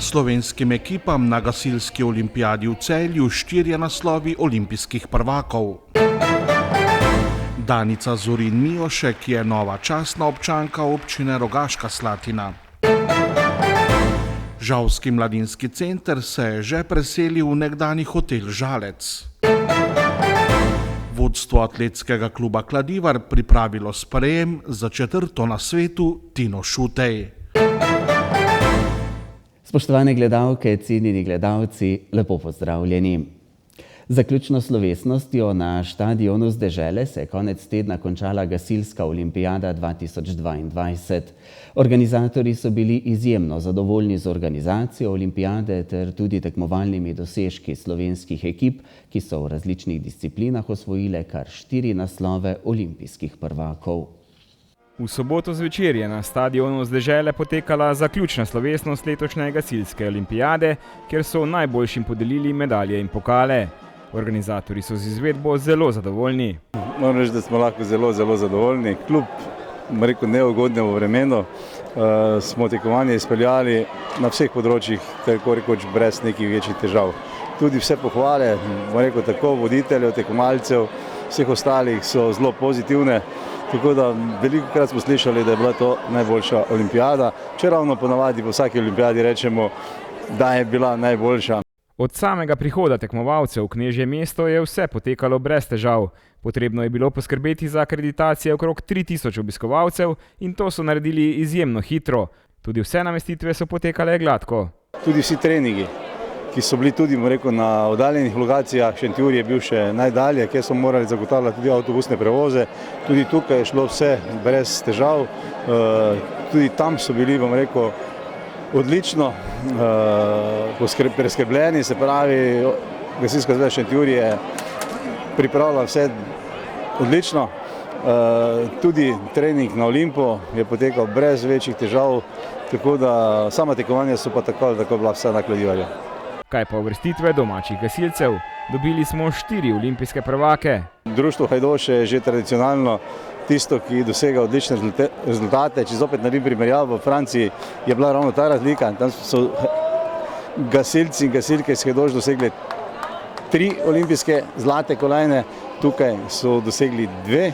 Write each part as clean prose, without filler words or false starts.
Slovenskim ekipam na gasilski olimpijadi v Celju 4 naslovi olimpijskih prvakov. Danica Zorin Mijošek je nova častna občanka občine Rogaška Slatina. Žalski mladinski center se je že preselil v nekdanji hotel Žalec. Vodstvo atletskega kluba Kladivar pripravilo sprejem za 4. na svetu Tino Šutej. Spoštovane gledalke, cenjeni gledalci, lepo pozdravljeni. Zaključno slovesnostjo na štadionu z dežele se je konec tedna končala gasilska olimpijada 2022. Organizatorji so bili izjemno zadovoljni z organizacijo olimpijade ter tudi tekmovalnimi dosežki slovenskih ekip, ki so v različnih disciplinah osvojile kar 4 naslove olimpijskih prvakov. V soboto zvečer je na stadionu z dežele potekala zaključna slovesnost letošnje gasilske olimpijade, kjer so najboljšim podelili medalje in pokale. Organizatorji so z izvedbo zelo zadovoljni. Moram reči, da smo lahko zelo zadovoljni. Kljub neugodnemu vremenu smo tekmovanje izpeljali na vseh področjih, tako rekoč brez nekih večjih težav. Tudi vse pohvale, tako voditeljev, tekmovalcev, vseh ostalih so zelo pozitivne. Tako da velikokrat smo slišali, da je bila to najboljša olimpijada. Čeravno ponavadi po vsaki olimpijadi rečemo, da je bila najboljša. Od samega prihoda tekmovalcev v Knežje mesto je vse potekalo brez težav. Potrebno je bilo poskrbeti za akreditacije okrog 3000 obiskovalcev in to so naredili izjemno hitro. Tudi vse namestitve so potekale gladko. Tudi vsi treningi, ki so bili tudi na oddaljenih lokacijah, Šentjur je bil še najdalje, kjer smo morali zagotavljati tudi avtobusne prevoze. Tudi tukaj je šlo vse brez težav. Tudi tam so bili, odlično preskrbljeni, se pravi, Gasilska zveza Šentjur je pripravila vse odlično. Tudi trening na Olimpu je potekal brez večjih težav, tako da sama tekmovanja so pa tako bila vsa na Kladivarju. Kaj pa uvrstitve domačih gasilcev? Dobili smo 4 olimpijske prvake. Društvo Hajdoše je že tradicionalno tisto, ki dosega odlične rezultate. Če zopet naredim primerjavo, v Franciji je bila ravno ta razlika. Tam so gasilci in gasilke iz Hajdoš dosegli 3 olimpijske zlate kolajne, tukaj so dosegli 2.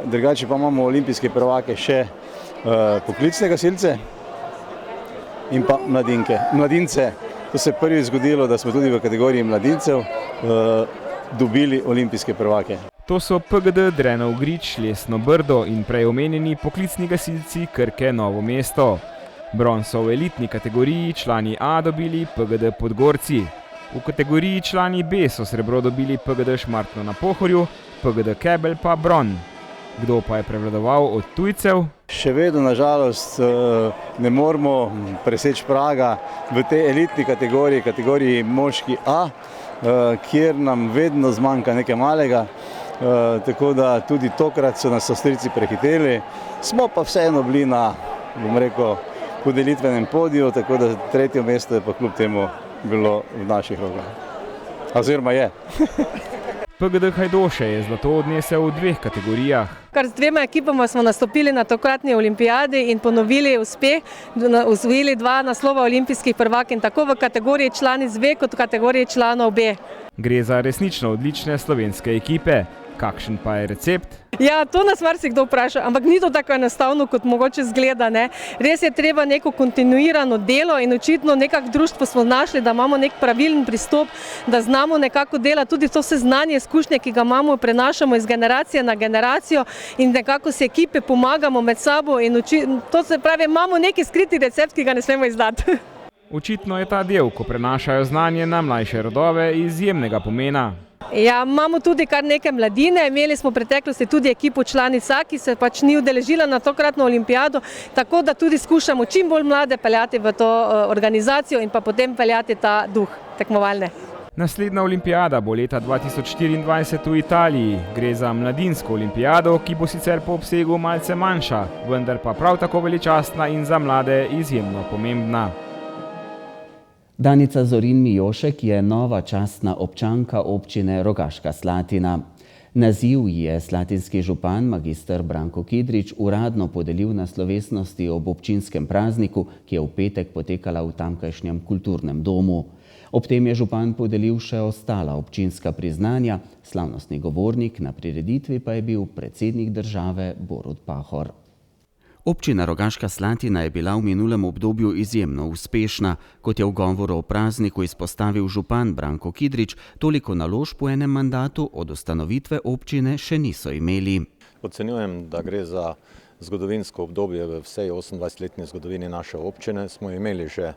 Drugače pa imamo olimpijske prvake še poklicne gasilce in pa mladince. To se je prvič zgodilo, da smo tudi v kategoriji mladincev dobili olimpijske prvake. To so PGD Drenov Grič, Lesno Brdo in prej omenjeni poklicni gasilci Krke Novo mesto. Bron so v elitni kategoriji člani A dobili PGD Podgorci. V kategoriji člani B so srebro dobili PGD Šmartno na Pohorju, PGD Kebelj pa bron. Kdo pa je prevladoval od tujcev? Še vedno, nažalost, ne moremo preseči praga v tej elitni kategoriji moški A, kjer nam vedno zmanjka nekaj malega. Tako da tudi tokrat so nas Avstrijci prehiteli. Smo pa vseeno bili na, podelitvenem podiju, tako da 3. mesto je pa kljub temu bilo v naših rokah. Oziroma je. PGD Hajdoše je zlato odnesel v 2 kategorijah. Kar z 2 ekipama smo nastopili na tokratni olimpijadi in ponovili uspeh, osvojili 2 naslova olimpijskih prvakinj, tako v kategoriji članic B kot v kategoriji članov B. Gre za resnično odlične slovenske ekipe. Kakšen pa je recept? Ja, to nas marsikdo vpraša, ampak ni to tako enostavno, kot mogoče zgleda, ne. Res je treba neko kontinuirano delo in očitno nekako društvo smo našli, da imamo nek pravilen pristop, da znamo nekako delati tudi to vse znanje, izkušnje, ki ga imamo, prenašamo iz generacije na generacijo in nekako si ekipe pomagamo med sabo in to se pravi, imamo neki skriti recept, ki ga ne smemo izdati. Očitno je ta del, ko prenašajo znanje na mlajše rodove, izjemnega pomena. Ja, imamo tudi kar nekaj mladine, imeli smo v preteklosti tudi ekipo članica, ki se pač ni udeležila na tokratno olimpijado, tako da tudi skušamo čim bolj mlade peljati v to organizacijo in pa potem peljati ta duh tekmovalne. Naslednja olimpijada bo leta 2024 v Italiji. Gre za mladinsko olimpijado, ki bo sicer po obsegu malce manjša, vendar pa prav tako veličastna in za mlade izjemno pomembna. Danica Zorin Mijošek je nova častna občanka občine Rogaška Slatina. Naziv je slatinski župan magister Branko Kidrič uradno podelil na slovesnosti ob občinskem prazniku, ki je v petek potekala v tamkajšnjem kulturnem domu. Ob tem je župan podelil še ostala občinska priznanja, slavnostni govornik na prireditvi pa je bil predsednik države Borut Pahor. Občina Rogaška Slatina je bila v minulem obdobju izjemno uspešna. Kot je v govoru o prazniku izpostavil župan Branko Kidrič, toliko naložb v enem mandatu od ustanovitve občine še niso imeli. Ocenjujem, da gre za zgodovinsko obdobje v vsej 28-letni zgodovini naše občine. Smo imeli že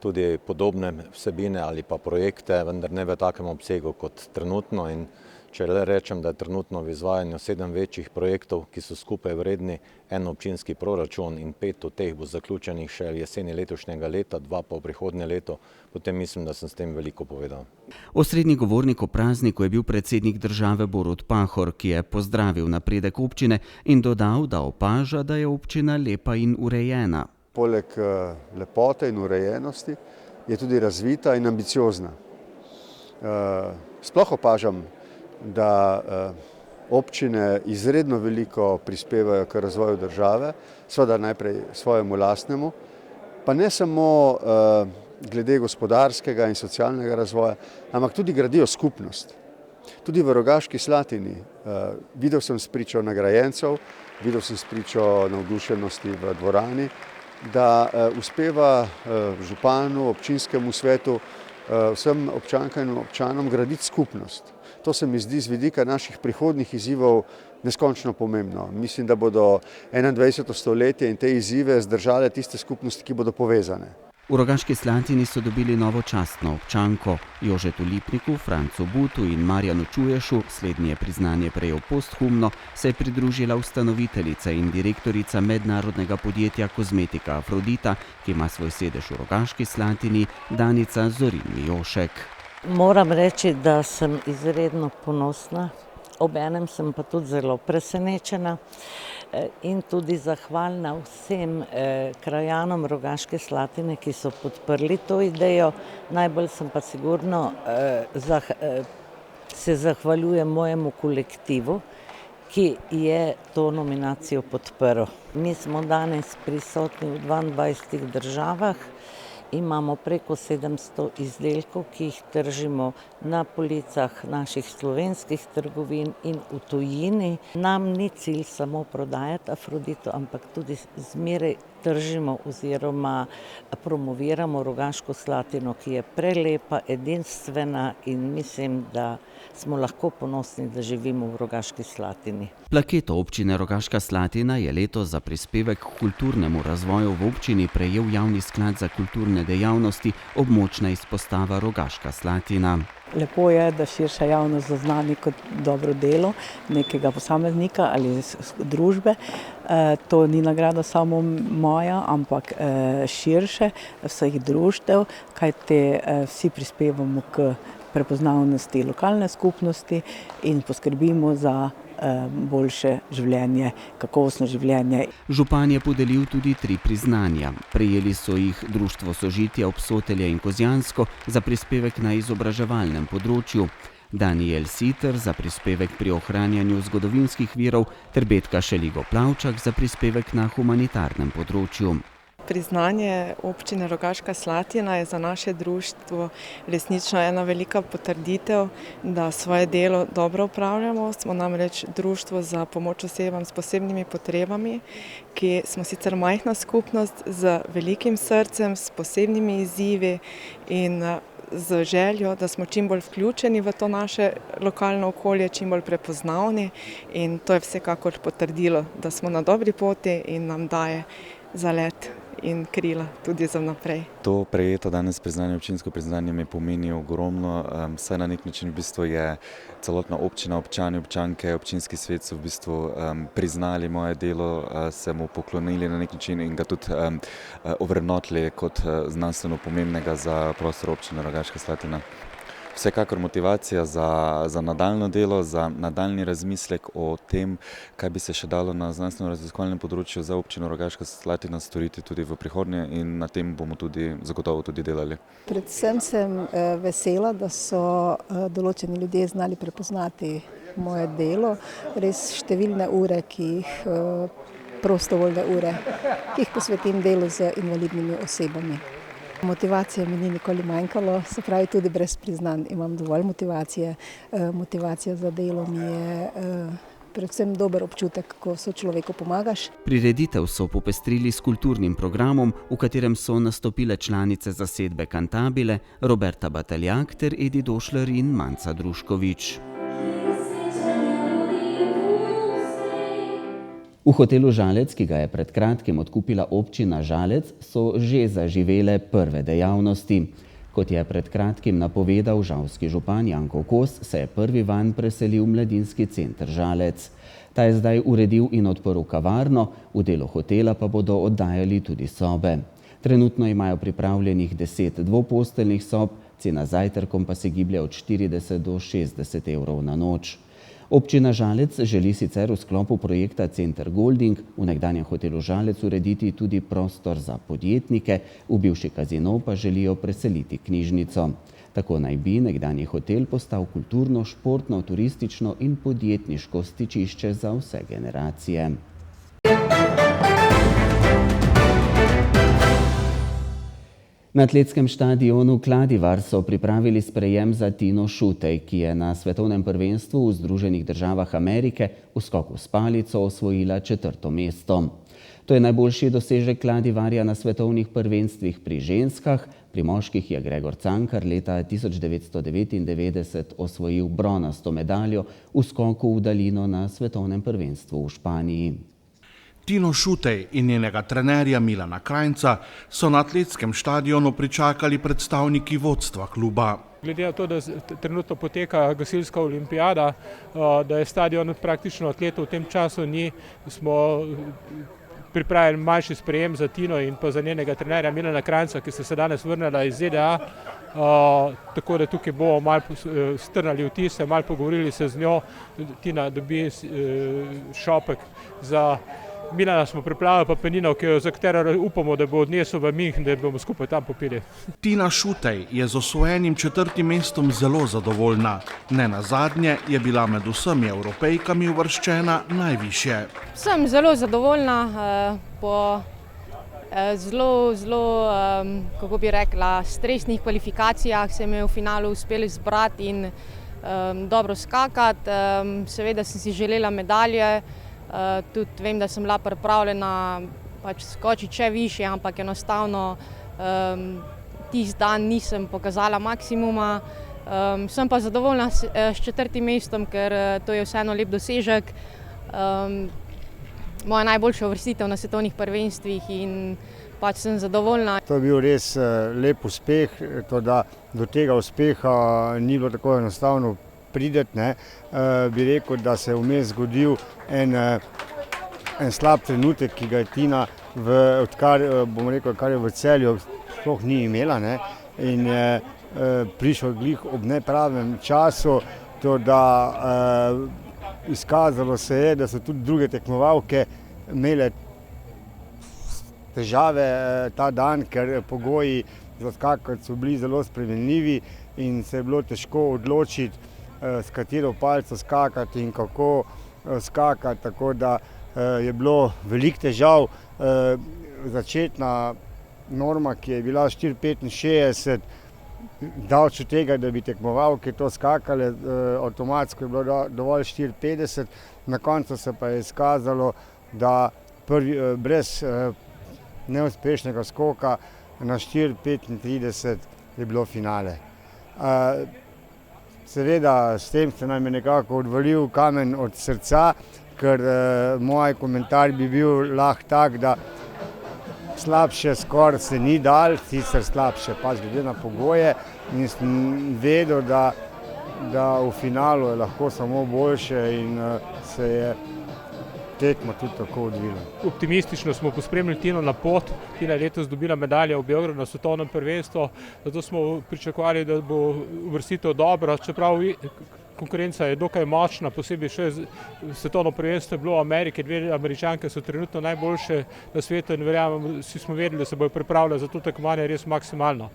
tudi podobne vsebine ali pa projekte, vendar ne v takem obsegu kot trenutno. In če le rečem, da je trenutno v izvajanju 7 večjih projektov, ki so skupaj vredni en občinski proračun in 5 od teh bo zaključenih še v jeseni letošnjega leta, 2 pa v prihodnje leto, potem mislim, da sem s tem veliko povedal. Osrednji govornik o prazniku je bil predsednik države Borut Pahor, ki je pozdravil napredek občine in dodal, da opaža, da je občina lepa in urejena. Poleg lepote in urejenosti je tudi razvita in ambiciozna. Sploh opažam, da občine izredno veliko prispevajo k razvoju države, seveda najprej svojemu lastnemu, pa ne samo glede gospodarskega in socialnega razvoja, ampak tudi gradijo skupnost. Tudi v Rogaški Slatini videl sem spričo nagrajencev, videl sem spričo navdušenosti v dvorani, da uspeva županu, občinskemu svetu, vsem občankam in občanom graditi skupnost. To se mi zdi z vidika naših prihodnjih izzivov neskončno pomembno. Mislim, da bodo 21. stoletje in te izzive zdržale tiste skupnosti, ki bodo povezane. V Rogaški Slatini so dobili novo častno občanko. Jožetu Lipniku, Francu Butu in Marjanu Čuješu, slednji je priznanje prejel posthumno, se je pridružila ustanoviteljica in direktorica mednarodnega podjetja Kozmetika Afrodita, ki ima svoj sedež v Rogaški Slatini, Danica Zorin Mijošek. Moram reči, da sem izredno ponosna, obenem sem pa tudi zelo presenečena in tudi zahvalna vsem krajanom Rogaške Slatine, ki so podprli to idejo. Najbolj sem pa sigurno se zahvaljujem mojemu kolektivu, ki je to nominacijo podprl. Mi smo danes prisotni v 22 državah. Imamo preko 700 izdelkov, ki jih tržimo na policah naših slovenskih trgovin in v tujini. Nam ni cilj samo prodajati Afrodito, ampak tudi zmeraj tržimo oziroma promoviramo Rogaško Slatino, ki je prelepa, edinstvena in mislim, da smo lahko ponosni, da živimo v Rogaški Slatini. Plaketo občine Rogaška Slatina je letos za prispevek k kulturnemu razvoju v občini prejel Javni sklad za kulturne dejavnosti območna izpostava Rogaška Slatina. Lepo je, da širša javnost zaznani kot dobro delo nekega posameznika ali družbe. To ni nagrada samo moja, ampak širše vseh društev, kajti vsi prispevamo k prepoznavnosti lokalne skupnosti in poskrbimo za boljše življenje, kakovostno življenje. Župan je podelil tudi 3 priznanja. Prejeli so jih Društvo Sožitja Obsotelje in Kozjansko za prispevek na izobraževalnem področju, Daniel Siter za prispevek pri ohranjanju zgodovinskih virov ter Betka Šeligo Plavčak za prispevek na humanitarnem področju. Priznanje občine Rogaška Slatina je za naše društvo resnično ena velika potrditev, da svoje delo dobro upravljamo. Smo namreč društvo za pomoč osebam s posebnimi potrebami, ki smo sicer majhna skupnost z velikim srcem, s posebnimi izzivi in z željo, da smo čim bolj vključeni v to naše lokalno okolje, čim bolj prepoznavni in to je vsekakor potrdilo, da smo na dobri poti in nam daje zalet in krila tudi za naprej. To prejeto danes priznanje, občinsko priznanje mi pomeni ogromno, saj na nek način v bistvu je celotna občina, občani, občanke, občinski svet so v bistvu priznali moje delo, se mu poklonili na nek način in ga tudi ovrednotili kot znanstveno pomembnega za prostor občine Rogaška Slatina. vsekakor motivacija za nadaljno delo, za nadaljni razmislek o tem, kaj bi se še dalo na znanstveno-raziskovalnem področju za občino Rogaška Slatina storiti tudi v prihodnje in na tem bomo zagotovo tudi delali. Predvsem sem vesela, da so določeni ljudje znali prepoznati moje delo, res številne ure, prostovoljne ure, ki jih posvetim delu z invalidnimi osebami. Motivacije mi ni nikoli manjkalo, se pravi tudi brez priznanj imam dovolj motivacije. Motivacija za delo mi je predvsem dober občutek, ko sočloveku pomagaš. Prireditev so popestrili s kulturnim programom, v katerem so nastopile članice zasedbe Cantabile, Roberta Bataljak ter Edi Došler in Manca Druškovič. V hotelu Žalec, ki ga je pred kratkim odkupila občina Žalec, so že zaživele prve dejavnosti. Kot je pred kratkim napovedal žalski župan Janko Kos, se je prvi vanj preselil mladinski center Žalec. Ta je zdaj uredil in odprl kavarno, v delu hotela pa bodo oddajali tudi sobe. Trenutno imajo pripravljenih 10 dvoposteljnih sob, cena zajtrkom pa se giblje od 40 do 60 evrov na noč. Občina Žalec želi sicer v sklopu projekta Center Golding v nekdanjem hotelu Žalec urediti tudi prostor za podjetnike, v bivši kazino pa želijo preseliti knjižnico. Tako naj bi nekdanji hotel postal kulturno, športno, turistično in podjetniško stičišče za vse generacije. Na atletskem štadionu Kladivar so pripravili sprejem za Tino Šutej, ki je na svetovnem prvenstvu v Združenih državah Amerike v skoku s palico osvojila 4. mesto. To je najboljši dosežek Kladivarja na svetovnih prvenstvih pri ženskah, pri moških je Gregor Cankar leta 1999 osvojil bronasto medaljo v skoku v daljino na svetovnem prvenstvu v Španiji. Tino Šutej in njenega trenerja Milana Krajnca so na atletskem štadionu pričakali predstavniki vodstva kluba. Glede na to, da trenutno poteka gasilska olimpijada, da je stadion praktično atletov v tem času ni, smo pripravili manjši sprejem za Tino in pa za njenega trenerja Milana Krajnca, ki sta se danes vrnila iz ZDA. Tako da tukaj bomo malo strnali vtise, malo pogovorili se z njo. Tina dobi šopek za Milana smo pripravili pa penino, za katero upamo, da bo odnesel v München, da bomo skupaj tam popili. Tina Šutej je z osvojenim 4. mestom zelo zadovoljna. Nenazadnje je bila med vsemi Evropejkami uvrščena najvišje. Sem zelo zadovoljna po zelo, kako bi rekla, stresnih kvalifikacijah se mi je v finalu uspelo zbrati in dobro skakati. Seveda sem si želela medalje. Tudi vem, da sem bila pripravljena skočiti še više, ampak enostavno tisti dan nisem pokazala maksimuma. Sem pa zadovoljna s 4. mestom, ker to je vseeno lep dosežek. Moja najboljša uvrstitev na svetovnih prvenstvih in sem zadovoljna. To je bil res lep uspeh, da do tega uspeha ni bilo tako enostavno prideti, bi rekel, da se je vmes zgodil en slab trenutek, ki ga je Tina, odkar je v Celju, sploh ni imela, in je prišel glih ob nepravem času, da izkazalo se je, da so tudi druge tekmovalke imele težave ta dan, ker pogoji za skakati so bili zelo spremenljivi in se je bilo težko odločiti, s katero palico skakati in kako skakati, tako da je bilo veliko težav. Začetna norma, ki je bila 4,65, daleč od tega, da bi tekmovalke to skakale, avtomatsko je bilo dovolj 4,50, na koncu se pa je izkazalo, da brez neuspešnega skoka na 4,35 je bilo finale. Seveda, s tem se nam je nekako odvalil kamen od srca, ker moj komentar bi bil lahko tak, da slabše skoraj se ni dal, sicer slabše pač glede na pogoje, in sem vedel, da v finalu je lahko samo boljše in se je tekma tudi tako odvila. Optimistično smo pospremili Tino na pot. Tina je letos dobila medaljo v Beogradu na svetovnem prvenstvu, zato smo pričakovali, da bo uvrstitev dobra, čeprav konkurenca je dokaj močna, posebej še svetovno prvenstvo je bilo v Ameriki, dve Američanke so trenutno najboljše na svetu in verjamem, vsi smo vedeli, da se bojo pripravljali za to tekmovanje res maksimalno.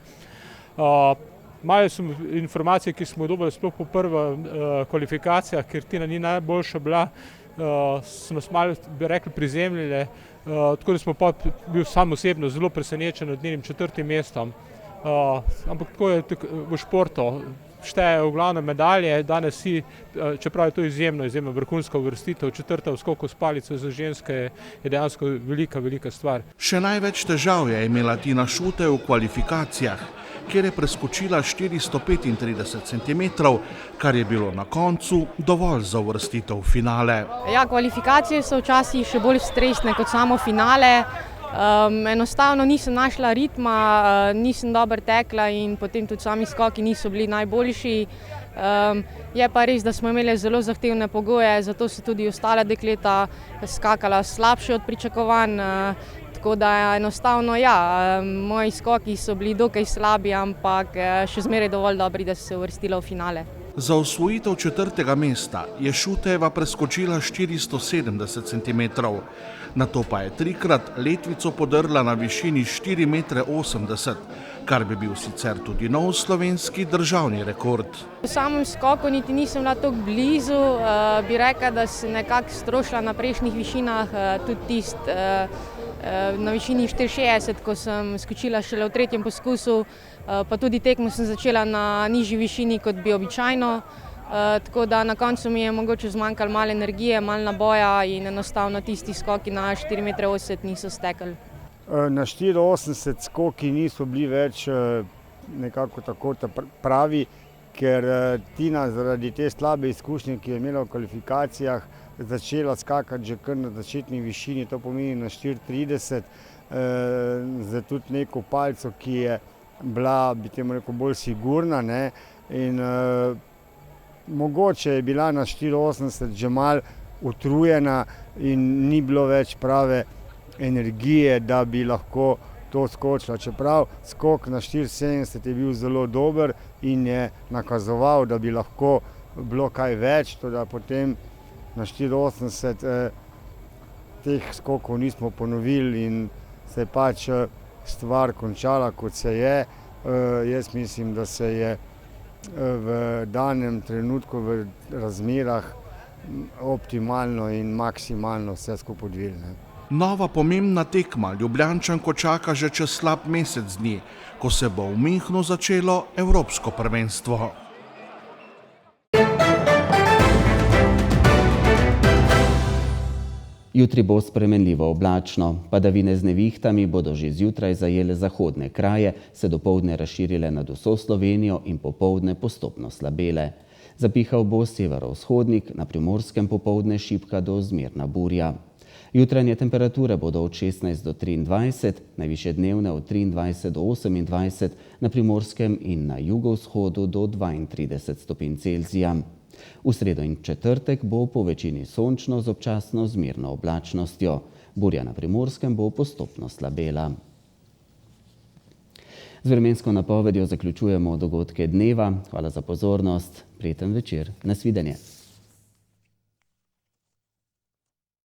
Malo so informacije, ki smo dobili sploh po prvih kvalifikacijah, ker Tina ni najboljša bila, so nas malo, bi rekli, prizemljile, tako da smo pa bil sam osebno zelo presenečen nad njenim 4. mestom. Ampak tako je v športu, šteje v glavne medalje, danes si, čeprav je to izjemno vrhunska uvrstitev, 4. v skoku s palico za ženske je dejansko velika stvar. Še največ težav je imela Tina Šutej v kvalifikacijah, kjer je preskočila 435 cm, kar je bilo na koncu dovolj za uvrstitev v finale. Ja, kvalifikacije so včasih še bolj stresne kot samo finale. Enostavno nisem našla ritma, nisem dobro tekla in potem tudi sami skoki niso bili najboljši. Je pa res, da smo imeli zelo zahtevne pogoje, zato so tudi ostala dekleta skakala slabše od pričakovanj. Tako da enostavno, ja, moji skoki so bili dokaj slabi, ampak še zmeraj dovolj dobri, da se uvrstila v finale. Za osvojitev 4. mesta je Šutejeva preskočila 470 cm, nato pa je 3-krat letvico podrla na višini 4,80 m, kar bi bil sicer tudi nov slovenski državni rekord. V samem skoku niti nisem bila tako blizu, bi rekla, da sem nekako strošila na prejšnjih višinah, tudi na višini 4,60, ko sem skočila šele v 3. poskusu, pa tudi tekmo sem začela na nižji višini, kot bi običajno, tako da na koncu mi je mogoče zmanjkalo malo energije, malo naboja in enostavno tisti skoki na 4,80 m niso stekli. Na 4,80 skoki niso bili več nekako tako pravi, ker Tina zaradi te slabe izkušnje, ki je imela v kvalifikacijah, začela skakati že kar na začetni višini, to pomeni na 4,30, za tudi neko palico, ki je bila, bi temu rekel, bolj sigurna, ne, in mogoče je bila na 4,80 že malo utrujena in ni bilo več prave energije, da bi lahko to skočila. Čeprav skok na 4,70 je bil zelo dober in je nakazoval, da bi lahko bilo kaj več, da potem na 4,80 teh skokov nismo ponovili in se je pač stvar končala, kot se je. Jaz mislim, da se je v danem trenutku v razmerah optimalno in maksimalno vse skupaj odvilo. Nova pomembna tekma Ljubljančanko čaka že čez slab mesec dni, ko se bo v Münchnu začelo Evropsko prvenstvo. Jutri bo spremenljivo oblačno, padavine z nevihtami bodo že zjutraj zajele zahodne kraje, se dopoldne razširile nad vso Slovenijo in popoldne postopno slabele. Zapihal bo severovzhodnik, na Primorskem popoldne šibka do zmerna burja. Jutranje temperature bodo od 16 do 23, najvišje dnevne od 23 do 28, na Primorskem in na jugovzhodu do 32 stopinj Celzija. V sredo in četrtek bo po večini sončno z občasno zmerno oblačnostjo. Burja na Primorskem bo postopno slabela. Z vremensko napovedjo zaključujemo dogodke dneva. Hvala za pozornost. Prijeten večer. Nasvidenje.